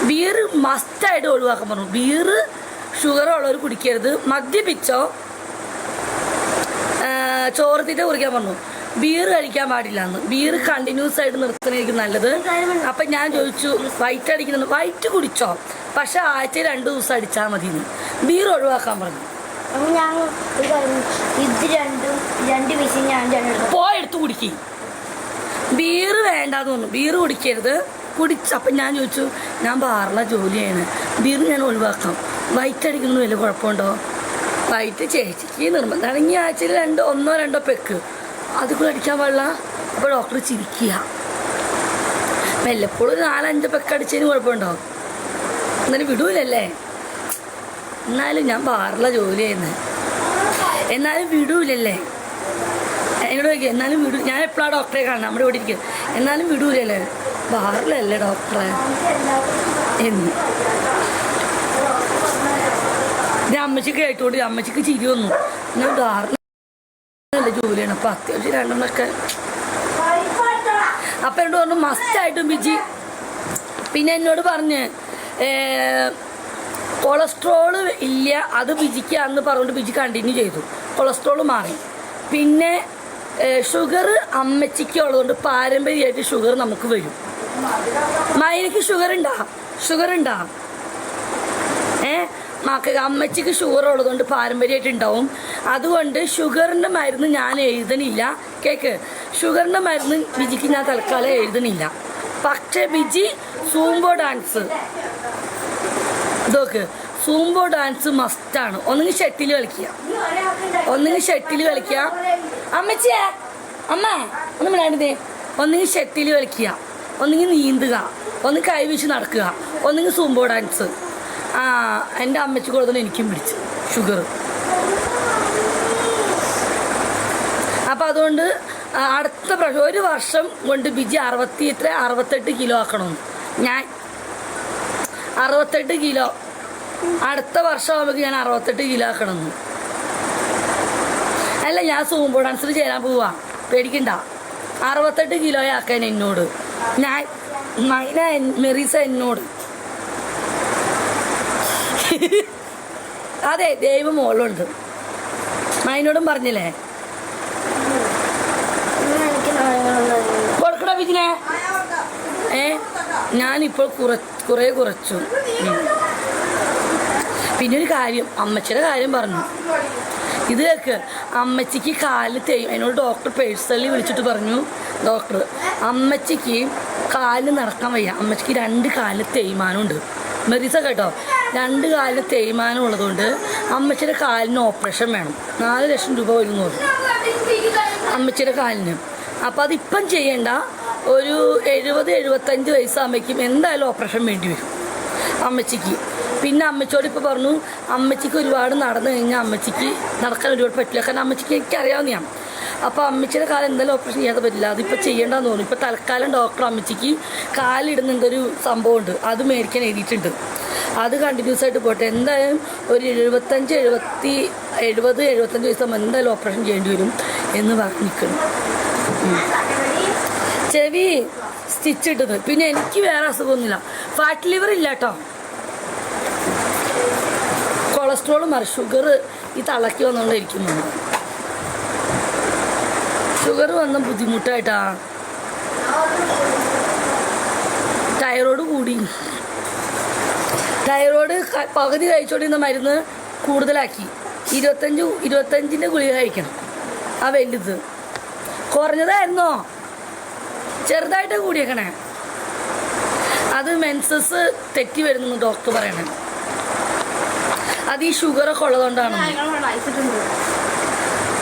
Beer മസ്റ്റായിട്ട് ഒഴിവാക്കാൻ പറഞ്ഞു. ബിയർ ഷുഗർ ഉള്ളവർ കുടിക്കരുത്. മദ്യപിച്ചോ ചോറത്തിട്ട് കുടിക്കാൻ പറഞ്ഞു. ബിയർ കഴിക്കാൻ പാടില്ല എന്ന്. ബിയർ കണ്ടിന്യൂസ് ആയിട്ട് നിർത്തുന്നതായിരിക്കും നല്ലത്. അപ്പം ഞാൻ ചോദിച്ചു വൈറ്റ് അടിക്കുന്നു. വൈറ്റ് കുടിച്ചോ, പക്ഷെ ആഴ്ച 2 ദിവസം അടിച്ചാൽ മതി. ബിയർ ഒഴിവാക്കാൻ പറഞ്ഞു. പോയെടുത്ത് കുടിക്കും. ബിയർ വേണ്ടാന്ന് പറഞ്ഞു. ബിയർ കുടിക്കരുത്. അപ്പം ഞാൻ ചോദിച്ചു ഞാൻ ബാറിലെ ജോലിയാണ്, ബിയർ ഞാൻ ഒഴിവാക്കാം, വൈറ്റ് അടിക്കുന്നത് വലിയ കുഴപ്പമുണ്ടോ? വൈറ്റ് ചേച്ചിക്ക് നിർബന്ധമാണെങ്കിൽ ആഴ്ചയിൽ 1-2 പെക്ക് അത് കൂടെ അടിക്കാൻ പാടില്ല. അപ്പോൾ ഡോക്ടർ ചിരിക്കുക. വല്ലപ്പോഴും 4-5 പെക്ക് അടിച്ചതിന് കുഴപ്പമുണ്ടോ? എന്നാലും വിടൂലല്ലേ. എന്നാലും ഞാൻ ബാറിലെ ജോലി ചെയ്യുന്നത്, എന്നാലും വിടൂലല്ലേ. എന്നോട് ചോദിക്കുക എന്നാലും വിടൂ. ഞാൻ എപ്പോഴാണ് ഡോക്ടറെ കാണുന്നത്, നമ്മുടെ ഇവിടെ ഇരിക്കുക. എന്നാലും വിടൂലല്ലേ, ബാറിലല്ലേ ഡോക്ടറെ എന്ന്. ഞാൻ അമ്മച്ചിക്ക് കേട്ടോണ്ട് അമ്മച്ചിക്ക് ചിരി വന്നു. ഞാൻ ബാറിലല്ലേ ജോലിയാണ്, അപ്പം അത്യാവശ്യം 2 അപ്പം എന്നോട് പറഞ്ഞു മസ്റ്റായിട്ടും ബിജി. പിന്നെ എന്നോട് പറഞ്ഞ് കൊളസ്ട്രോള് ഇല്ല, അത് ബിജിക്ക് അന്ന് പറഞ്ഞുകൊണ്ട് ബിജി കണ്ടിന്യൂ ചെയ്തു. കൊളസ്ട്രോള് മാറി. പിന്നെ ഷുഗർ അമ്മച്ചിക്ക് ഉള്ളതുകൊണ്ട് പാരമ്പര്യമായിട്ട് ഷുഗർ നമുക്ക് വരും. മൈനക്ക് ഷുഗർ ഉണ്ടാ അമ്മച്ചിക്ക് ഷുഗർ ഉള്ളതുകൊണ്ട് പാരമ്പര്യമായിട്ട് ഉണ്ടാവും. അതുകൊണ്ട് ഷുഗറിൻ്റെ മരുന്ന് ഞാൻ എഴുതണില്ല. കേക്ക്, ഷുഗറിൻ്റെ മരുന്ന് ബിജിക്ക് ഞാൻ തൽക്കാലം എഴുതണില്ല. പക്ഷേ ബിജി സൂംബോ ഡാൻസ് ഇതൊക്കെ സൂംബോ ഡാൻസ് മസ്റ്റാണ്. ഒന്നുകിൽ ഷട്ടിൽ കളിക്കുക, അമ്മച്ചിയെ അമ്മ ഒന്ന് മിണ്ടാണ്ടേ. ഒന്നുകിൽ ഷട്ടിൽ കളിക്കുക, ഒന്നുകിൽ നീന്തുക, ഒന്ന് കൈവച്ച് നടക്കുക, ഒന്നുകിൽ സൂംബോ ഡാൻസ്. എൻ്റെ അമ്മച്ചി കൊടുത്തോണ്ട് എനിക്കും പിടിച്ചു ഷുഗർ. അപ്പം അതുകൊണ്ട് അടുത്ത പ്രാവശ്യം 1 വർഷം കൊണ്ട് ബിജി 68 കിലോ ആക്കണമെന്ന്. ഞാൻ 68 കിലോ അടുത്ത വർഷം ആകുമ്പോൾ ഞാൻ 68 കിലോ ആക്കണമെന്ന്. അല്ല, ഞാൻ സൂംബോ ഡാൻസിൽ ചേരാൻ പോവാ, പേടിക്കണ്ട. 68 കിലോ ആക്കാൻ എന്നോട്. ഞാൻ മെറീസ എന്നോട് അതെ ദൈവം മോളുണ്ട്. മൈനോടും പറഞ്ഞില്ലേ കൊടുക്കണ ബിജിനെ. ഞാനിപ്പോൾ കുറേ കുറച്ചു. പിന്നെ ഒരു കാര്യം, അമ്മച്ചിയുടെ കാര്യം പറഞ്ഞു. ഇത് കേൾക്ക്, അമ്മച്ചിക്ക് കാല് എന്നോട് ഡോക്ടർ പേഴ്സണലി വിളിച്ചിട്ട് പറഞ്ഞു, ഡോക്ടർ അമ്മച്ചിക്ക് കാല് നടക്കാൻ വയ്യ, അമ്മച്ചിക്ക് 2 കാല് തേയ്മാനമുണ്ട്. മെറീസ കേട്ടോ, 2 കാലിന് തേയ്മാനം ഉള്ളതുകൊണ്ട് അമ്മച്ചിയുടെ കാലിന് ഓപ്പറേഷൻ വേണം. 4 ലക്ഷം രൂപ വരുന്നു അമ്മച്ചിയുടെ കാലിന്. അപ്പം അതിപ്പം ചെയ്യേണ്ട, ഒരു 70-75 വയസ്സാകുമ്പോഴേക്കും എന്തായാലും ഓപ്പറേഷൻ വേണ്ടി വരും അമ്മച്ചിക്ക്. പിന്നെ അമ്മച്ചിയോട് ഇപ്പോൾ പറഞ്ഞു, അമ്മച്ചിക്ക് ഒരുപാട് നടന്നു കഴിഞ്ഞാൽ അമ്മച്ചിക്ക് നടക്കാൻ ഒരുപാട് പറ്റില്ല. കാരണം അമ്മച്ചിക്ക് എനിക്കറിയാവുന്നതാണ്. അപ്പോൾ അമ്മച്ചിയുടെ കാലം എന്തായാലും ഓപ്പറേഷൻ ചെയ്യാതെ പറ്റില്ല. അതിപ്പോൾ ചെയ്യേണ്ടെന്ന് തോന്നുന്നു. ഇപ്പോൾ തൽക്കാലം ഡോക്ടർ അമ്മച്ചിക്ക് കാലിടുന്നൊരു സംഭവമുണ്ട്, അത് മേടിക്കാൻ എഴുതിയിട്ടുണ്ട്. അത് കണ്ടിന്യൂസ് ആയിട്ട് പോട്ടെ. എന്തായാലും ഒരു 70-75 വയസ്സാകുമ്പോൾ എന്തായാലും ഓപ്പറേഷൻ ചെയ്യേണ്ടി വരും എന്ന് പറഞ്ഞ് നിൽക്കണം. ചെവി സ്റ്റിച്ച് ഇട്ടത്. പിന്നെ എനിക്ക് വേറെ അസുഖമൊന്നുമില്ല. ഫാറ്റ് ലിവർ ഇല്ല കേട്ടോ. കൊളസ്ട്രോൾ മാറി. ഷുഗർ ഈ തളക്കി വന്നുകൊണ്ടിരിക്കുന്നു. ഷുഗർ വന്ന ബുദ്ധിമുട്ടായിട്ടാ. തൈറോയ്ഡ് കൂടി. തൈറോയ്ഡ് പകുതി കഴിച്ചോണ്ടിരുന്ന മരുന്ന് കൂടുതലാക്കി. 25 ഗുളിക കഴിക്കണം. ആ വലുത് കുറഞ്ഞതായിരുന്നോ, ചെറുതായിട്ട് കൂടിയേക്കണേ. അത് മെൻസസ് തെറ്റി വരുന്നു ഡോക്ടർ പറയണേ. അത് ഈ ഷുഗറൊക്കെ ഉള്ളതുകൊണ്ടാണ്.